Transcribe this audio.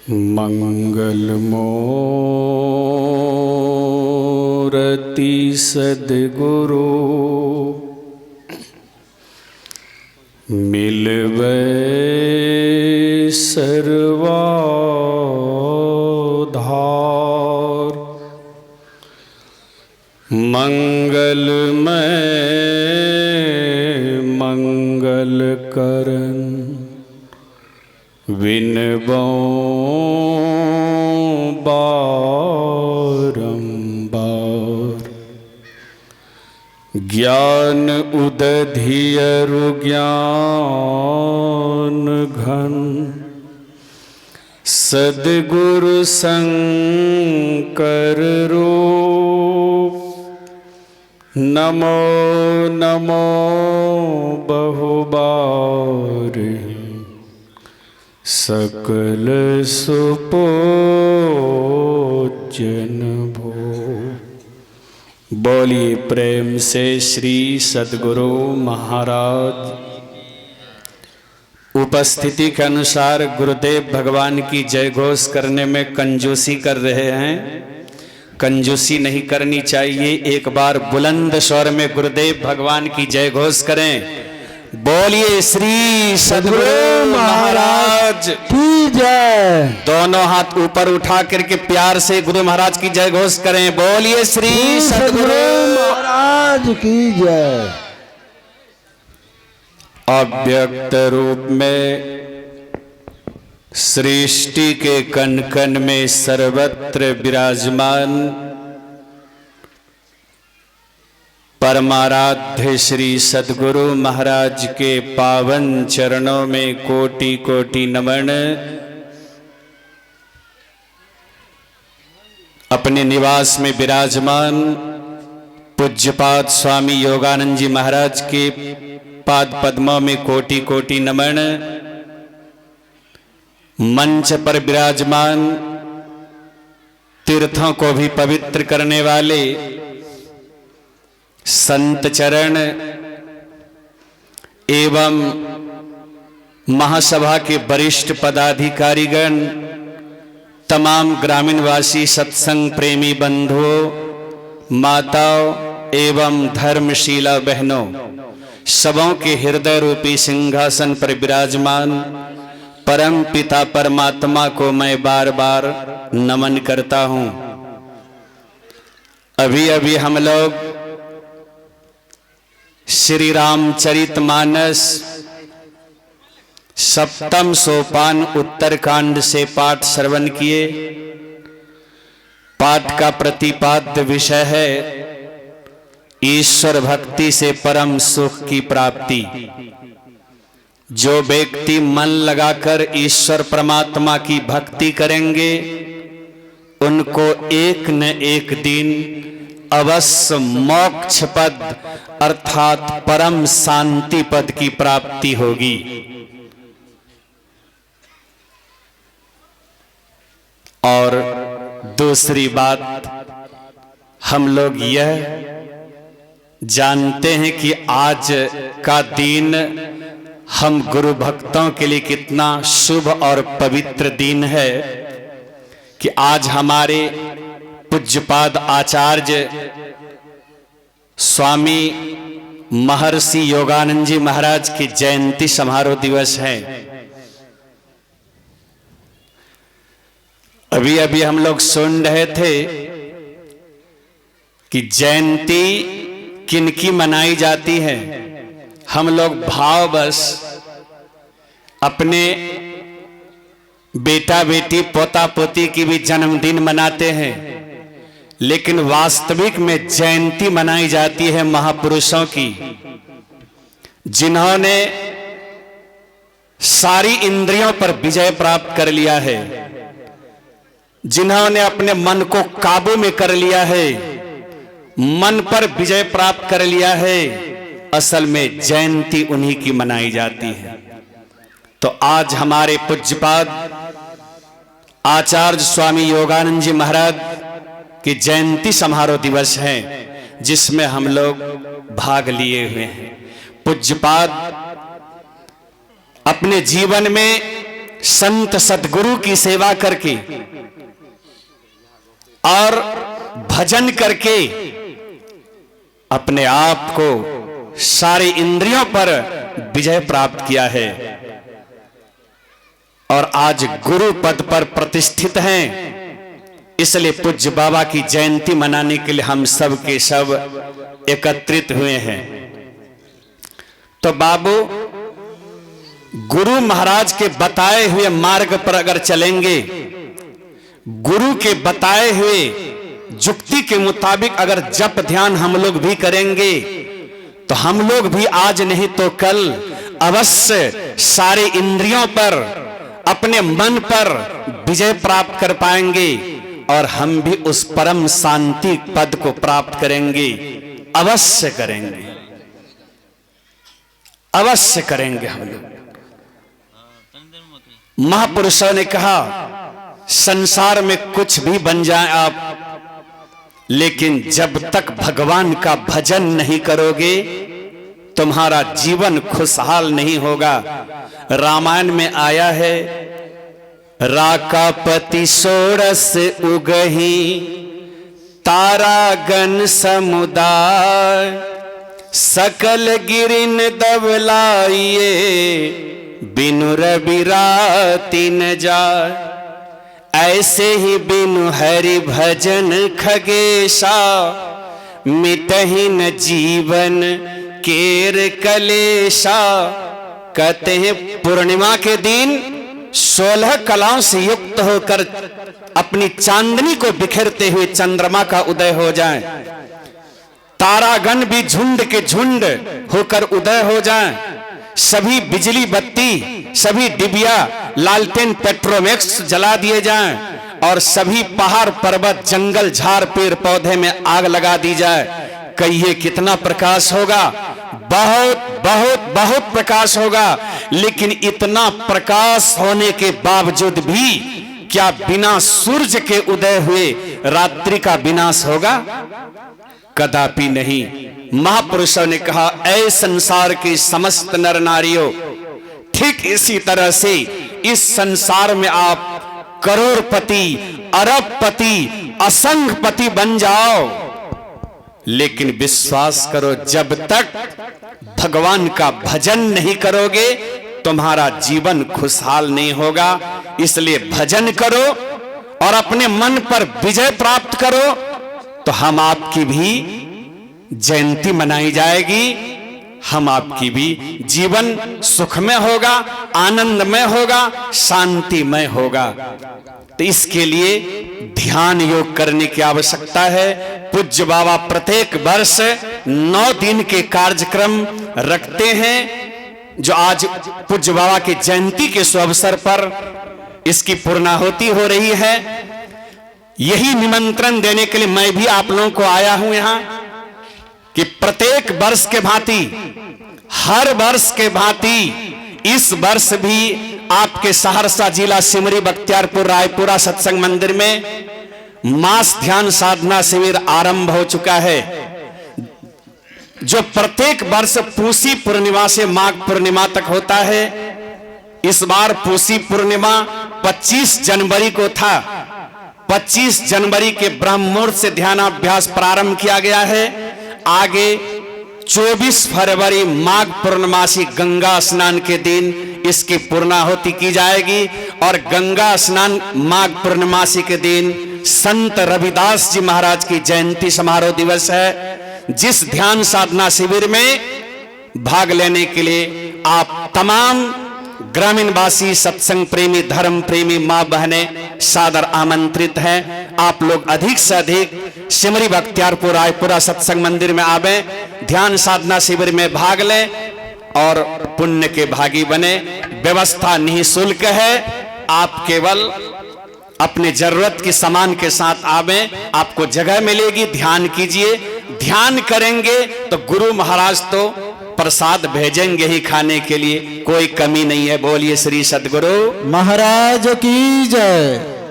मंगलमूर्ति सद्गुरु मिलवे सर्वाधार। मंगलमय मंगल करन विनबो बारंबार। ज्ञान उदधियरु ज्ञान घन सद्गुरु शंकर रूप। नमो नमो बहुबार सकल सुपूजन भो। बोलिए प्रेम से श्री सद्गुरु महाराज। उपस्थिति के अनुसार गुरुदेव भगवान की जय घोष करने में कंजूसी कर रहे हैं। कंजूसी नहीं करनी चाहिए। एक बार बुलंद स्वर में गुरुदेव भगवान की जय घोष करें। बोलिए श्री सद्गुरु महाराज की जय। दोनों हाथ ऊपर उठा करके प्यार से गुरु महाराज की जय घोष करें। बोलिए श्री सद्गुरु महाराज की जय। अव्यक्त रूप में सृष्टि के कण कण में सर्वत्र विराजमान परमाराध्य श्री सद्गुरु महाराज के पावन चरणों में कोटि कोटि नमन। अपने निवास में विराजमान पूज्यपाद स्वामी योगानंद जी महाराज के पाद पद्मों में कोटि कोटि नमन। मंच पर विराजमान तीर्थों को भी पवित्र करने वाले संत चरण एवं महासभा के वरिष्ठ पदाधिकारीगण, तमाम ग्रामीणवासी सत्संग प्रेमी बंधुओं, माताओं एवं धर्मशीला बहनों, सबों के हृदय रूपी सिंहासन पर विराजमान परम पिता परमात्मा को मैं बार बार नमन करता हूं। अभी अभी हम लोग श्री रामचरितमानस सप्तम सोपान उत्तरकांड से पाठ श्रवण किए। पाठ का प्रतिपाद्य विषय है ईश्वर भक्ति से परम सुख की प्राप्ति। जो व्यक्ति मन लगाकर ईश्वर परमात्मा की भक्ति करेंगे उनको एक न एक दिन अवश्य मोक्ष पद अर्थात परम शांति पद की प्राप्ति होगी। और दूसरी बात, हम लोग यह जानते हैं कि आज का दिन हम गुरु भक्तों के लिए कितना शुभ और पवित्र दिन है कि आज हमारे पूज्यपाद आचार्य स्वामी महर्षि योगानंद जी महाराज की जयंती समारोह दिवस है। अभी अभी हम लोग सुन रहे थे कि जयंती किनकी मनाई जाती है। हम लोग भाववश अपने बेटा बेटी पोता पोती की भी जन्मदिन मनाते हैं, लेकिन वास्तविक में जयंती मनाई जाती है महापुरुषों की, जिन्होंने सारी इंद्रियों पर विजय प्राप्त कर लिया है, जिन्होंने अपने मन को काबू में कर लिया है, मन पर विजय प्राप्त कर लिया है। असल में जयंती उन्हीं की मनाई जाती है। तो आज हमारे पूज्यपाद आचार्य स्वामी योगानंद जी महाराज की जयंती समारोह दिवस है, जिसमें हम लोग भाग लिए हुए हैं। पूज्यपाद अपने जीवन में संत सतगुरु की सेवा करके और भजन करके अपने आप को सारे इंद्रियों पर विजय प्राप्त किया है और आज गुरु पद पर प्रतिष्ठित हैं। इसलिए पूज्य बाबा की जयंती मनाने के लिए हम सब के सब एकत्रित हुए हैं। तो बाबू, गुरु महाराज के बताए हुए मार्ग पर अगर चलेंगे, गुरु के बताए हुए जुक्ति के मुताबिक अगर जप ध्यान हम लोग भी करेंगे तो हम लोग भी आज नहीं तो कल अवश्य सारे इंद्रियों पर, अपने मन पर विजय प्राप्त कर पाएंगे और हम भी उस परम शांति पद को प्राप्त करेंगे। अवश्य करेंगे, अवश्य करेंगे हम लोग। महापुरुषों ने कहा, संसार में कुछ भी बन जाए आप, लेकिन जब तक भगवान का भजन नहीं करोगे तुम्हारा जीवन खुशहाल नहीं होगा। रामायण में आया है, राकापति षोडश उगहि तारागण समुदाय, सकल गिरिन दबलाइए बिनु रवि राति न जाय। ऐसे ही बिनु हरि भजन खगेशा, मिटहि न जीवन केर कलेशा। कहते हैं पूर्णिमा के दिन 16 कलाओं से युक्त होकर अपनी चांदनी को बिखेरते हुए चंद्रमा का उदय हो जाए, तारागण भी झुंड के झुंड होकर उदय हो जाए, सभी बिजली बत्ती, सभी डिबिया लालटेन पेट्रोमैक्स जला दिए जाएं और सभी पहाड़ पर्वत जंगल झाड़ पेड़ पौधे में आग लगा दी जाए। कहिए कितना प्रकाश होगा? बहुत बहुत बहुत प्रकाश होगा। लेकिन इतना प्रकाश होने के बावजूद भी क्या बिना सूरज के उदय हुए रात्रि का विनाश होगा? कदापि नहीं। महापुरुषों ने कहा, ऐ संसार के समस्त नर नारियों, ठीक इसी तरह से इस संसार में आप करोड़पति, अरबपति, असंख्यपति बन जाओ, लेकिन विश्वास करो जब तक भगवान का भजन नहीं करोगे तुम्हारा जीवन खुशहाल नहीं होगा। इसलिए भजन करो और अपने मन पर विजय प्राप्त करो तो हम आपकी भी जयंती मनाई जाएगी, हम आपकी भी जीवन सुखमय होगा, आनंदमय होगा, शांतिमय होगा। तो इसके लिए ध्यान योग करने की आवश्यकता है। पूज्य बाबा प्रत्येक वर्ष 9 दिन के कार्यक्रम रखते हैं, जो आज पूज्य बाबा की जयंती के शुभ अवसर पर इसकी पूर्णाहुति हो रही है। यही निमंत्रण देने के लिए मैं भी आप लोगों को आया हूं यहां कि प्रत्येक वर्ष के भांति, हर वर्ष के भांति इस वर्ष भी आपके सहरसा जिला सिमरी बख्तियारपुर रायपुरा सत्संग मंदिर में मास ध्यान साधना शिविर आरंभ हो चुका है, जो प्रत्येक वर्ष पूसी पूर्णिमा से माघ पूर्णिमा तक होता है। इस बार पूसी पूर्णिमा 25 जनवरी को था। 25 जनवरी के ब्रह्म मुहूर्त से ध्यानाभ्यास प्रारंभ किया गया है। आगे 24 फरवरी माघ पूर्णमासी गंगा स्नान के दिन इसकी पूर्णाहुति की जाएगी और गंगा स्नान माघ पूर्णमासी के दिन संत रविदास जी महाराज की जयंती समारोह दिवस है। जिस ध्यान साधना शिविर में भाग लेने के लिए आप तमाम ग्रामीण वासी, सत्संग प्रेमी, धर्म प्रेमी मां बहने सादर आमंत्रित हैं। आप लोग अधिक से अधिक सिमरी बख्तियारपुर रायपुरा सत्संग मंदिर में आवे, ध्यान साधना शिविर में भाग लें और पुण्य के भागी बने। व्यवस्था निःशुल्क है, आप केवल अपने जरूरत के सामान के साथ आवे, आपको जगह मिलेगी। ध्यान कीजिए, ध्यान करेंगे तो गुरु महाराज तो प्रसाद भेजेंगे ही खाने के लिए, कोई कमी नहीं है। बोलिए श्री सद्गुरु महाराज की जय।